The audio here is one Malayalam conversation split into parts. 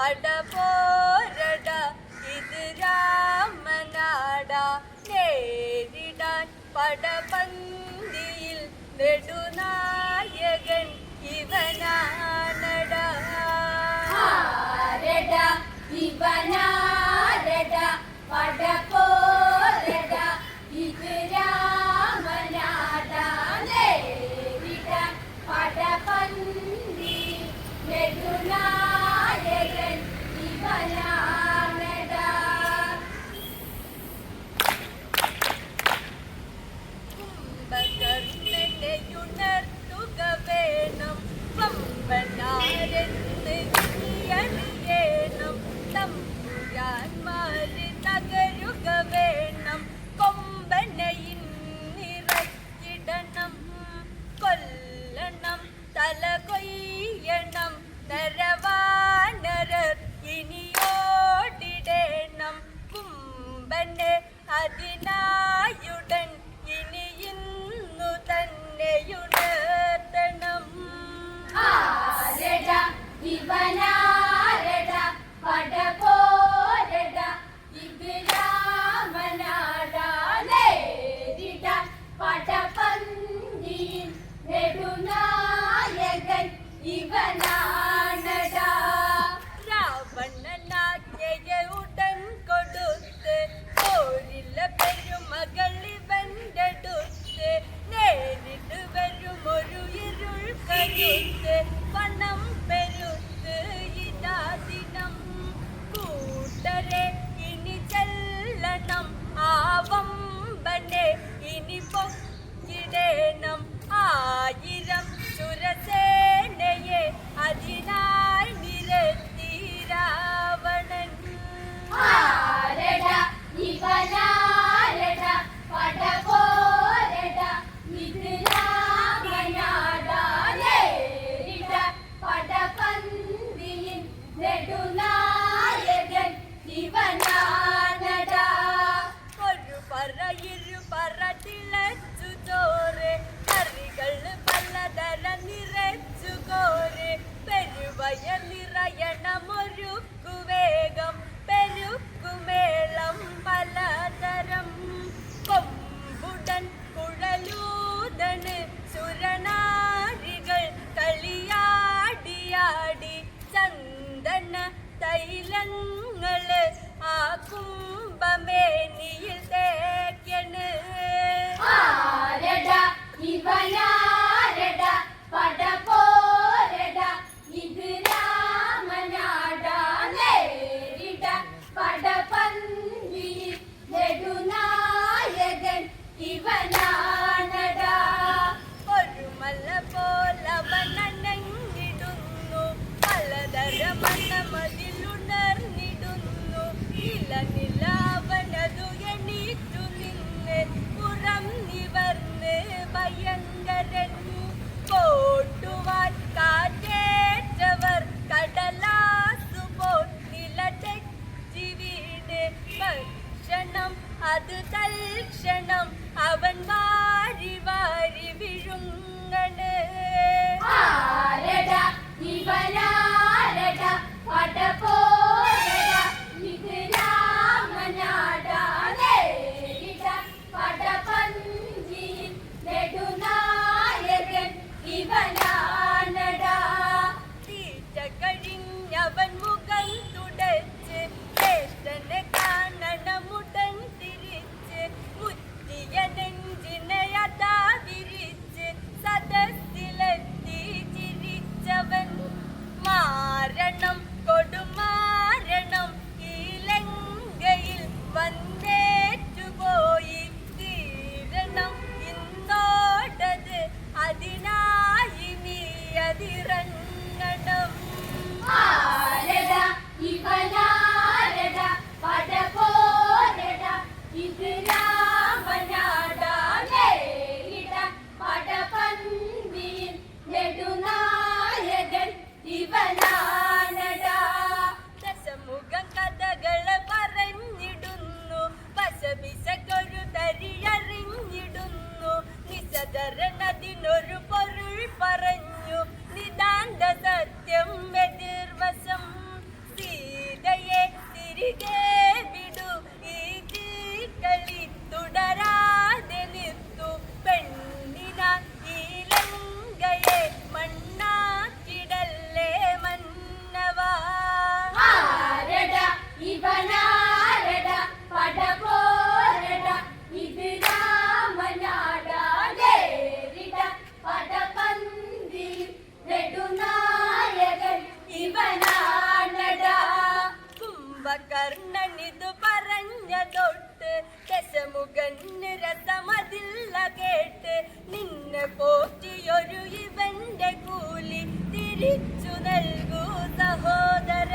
പടപോരട ഇത് രാമനാട നേരിടാൻ പടപന്തിയിൽ നെടുനായകൻ ഇവനാണട ഇവനാരട പടപോരട ഇത് രാമനാട നേരിടാൻ പടപന്തി നെടുനായകൻ ഇവനാണട കുംഭകർണനെയുണർത്തുക വേണം വമ്പനാരെന്ന് അറിയണം തമ്പുരാന്മാര് തകരുക വേണം കൊമ്പനയിൽ നിറച്ചിടണം കൊല്ലണം തല കൊയ്യണം നരവാനരർ ഇനിയോടിടേണം കുമ്പനെ അതിനായുടൻ ഇനി ഇന്നു തന്നെയുണർത്തണം ഇവനാരട പടപോരട ഇത് രാമനാട നേരിടാൻ പടപന്തിയിൽ നെടുനായകൻ ഇവനാണട രാവണനാജ്ഞയെ ഉടൻ കൊടുത്ത് പോരില്ല പെരുമകൾ ഇവന്റെ അടുത്ത് നേരിട്ട് വരുമൊരു ഇരുൾ കരുത്ത് പണം പെരുത്ത് ഇതാ ദിനം കൂട്ടരെ ഇനി ചെല്ലണം ആവമ്പനെ ഇനി പൊക്കിടേണം ആയിരം ശുരസേനയെ അതിനായി നിരത്തി രാവണൻ ഇവനാരട പടപോരട ഇത് രാമനാട നേരിടാൻ പടപന്തിയിൽ നെടുനായകൻ ഇവനാണട ഒരു പറ ഇരു പറ തിളച്ചു ചോറ് കറികൾ പലതര നിറച്ചു കോര് പെരുവയ നിറയണമൊരുക്കു വേഗം പെരുക്കുമേളം പലതരം കൊമ്പുടൻ കുഴലൂതണ് സുരനാരികൾ കളിയാടിയാടി ചന്ദന തൈലങ്ങള് ആ കുംഭമേനിയിൽ തേക്കണ് ഇവനാരട പടപോരട ഇത് രാമനാട നേരിടാൻ പടപന്തിയിൽ നെടുനായകൻ ഇവനാണട ഒരു മല പോലവനങ്ങിടുന്നു പലതര മണ്ണമതിലുണർന്നിടുന്നു നിലനിലാവനതു എണീറ്റു നിന്ന് പുറം നിവർന്ന് ഭയങ്കരൻ കോട്ടുവാൻ കാറ്റേറ്റവർ കടലാസുപോൽ നിലതെറ്റി വീണ് ഭക്ഷണം അത് തൽക്ഷണം അവൻ വാരി വാരി വിഴുങ്ങണ് ഇവനാരട പടപോരട ഇത് രാമ പോറ്റിയൊരു ഇവന്റെ കൂലി തിരിച്ചു നൽകൂ സഹോദര.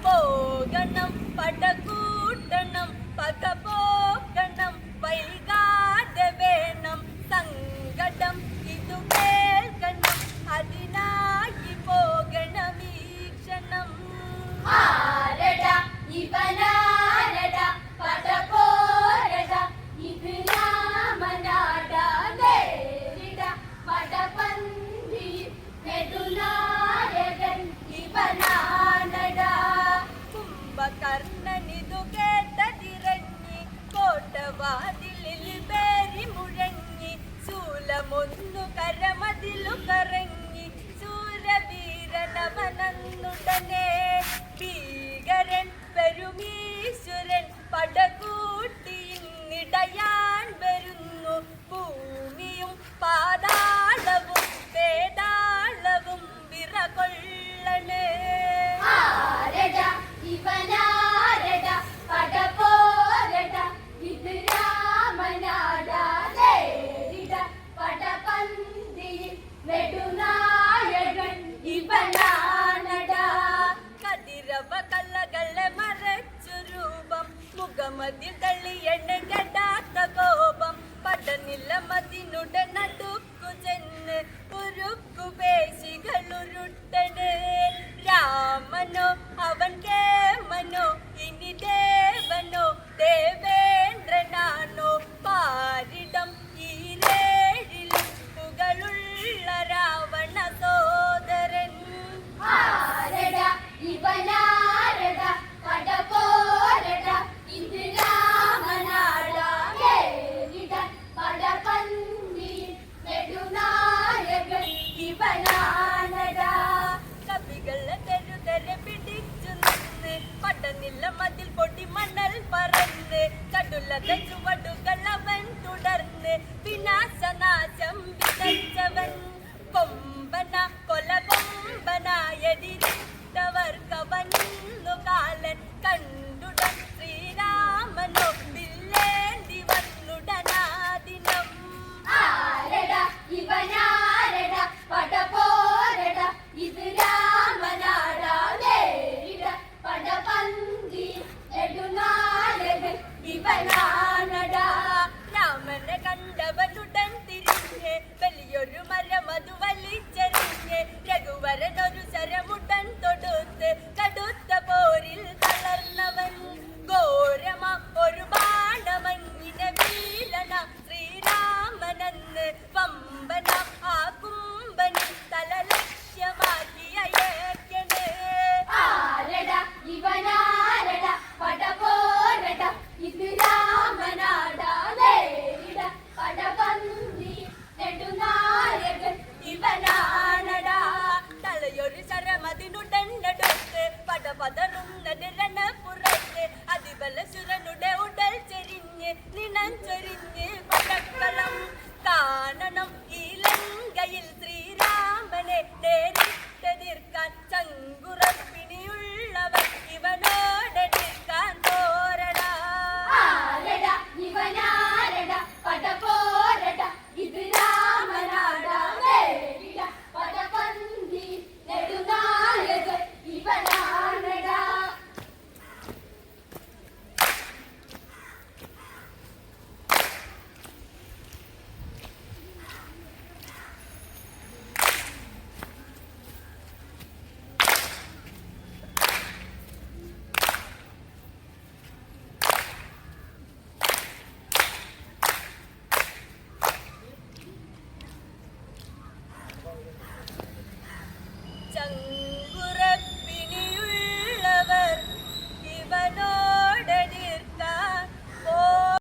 പോകണം പടകൂട്ടണം പക പോകണം വൈകാതെ വേണം സങ്കടം ഇതു കേൾക്കണം അതിനായി പോകണം ഈ ക്ഷണം. ആരടാ ഇവനാരടാ പടപോരടാ ഇത് രാമനാടാ നേരിട പടപന്തിയിൽ നെടുനായകൻ ഇവനാണടാ. കുംഭകർണനിതു കേട്ടതിറങ്ങി കോട്ടവാതിലിൽ പേരി മുഴങ്ങി ശൂലമൊന്നു കരമതിലു കറങ്ങി ശൂരവീരനവനന്നുടനെ ഭീകരൻ പെരുമീശ്വരൻ പടകൂട്ടിയിന്നിടയാൻ വരുന്നു. ഭൂമിയും പാതാളവും വേതാളവും വിറകൊള്ളണേ. ആരടാ ഇവനാരടാ പടപോരടാ ഇത് രാമനാടാ നേരിട പടപന്തിയിൽ നെടുനായകൻ ഇവനാണടാ. കതിരവ കള്ളകളെ മറച്ചു രൂപം മുഖമതിൽ തള്ളിയെണ്ണ കടാത്ത കോപം പടനില മതിനുടെ നടുക്കു ചെന്ന് ഉരുക്കു പേശികളുരുട്ടണ്. രാമനോ അവൻ കേമനോ ഇനി ദേവനോ ദേവേന്ദ്രനാണോ പാരിടം ഈരേഴിലും പുകളുള്ള രാവണ സോദരൻ. ആരടാ ഇവനാരടാ പടപോരടാ ഇത് രാമനാടാ നേരിട പടപന്തിയിൽ നെടുനായകൻ ഇവനാണടാ. കവികളെ തെരുതെരെ പിടിച്ചു നിന്ന് പടനില മതിൽ പൊടി മണൽ പറന്ന് കടുലത ചുവട്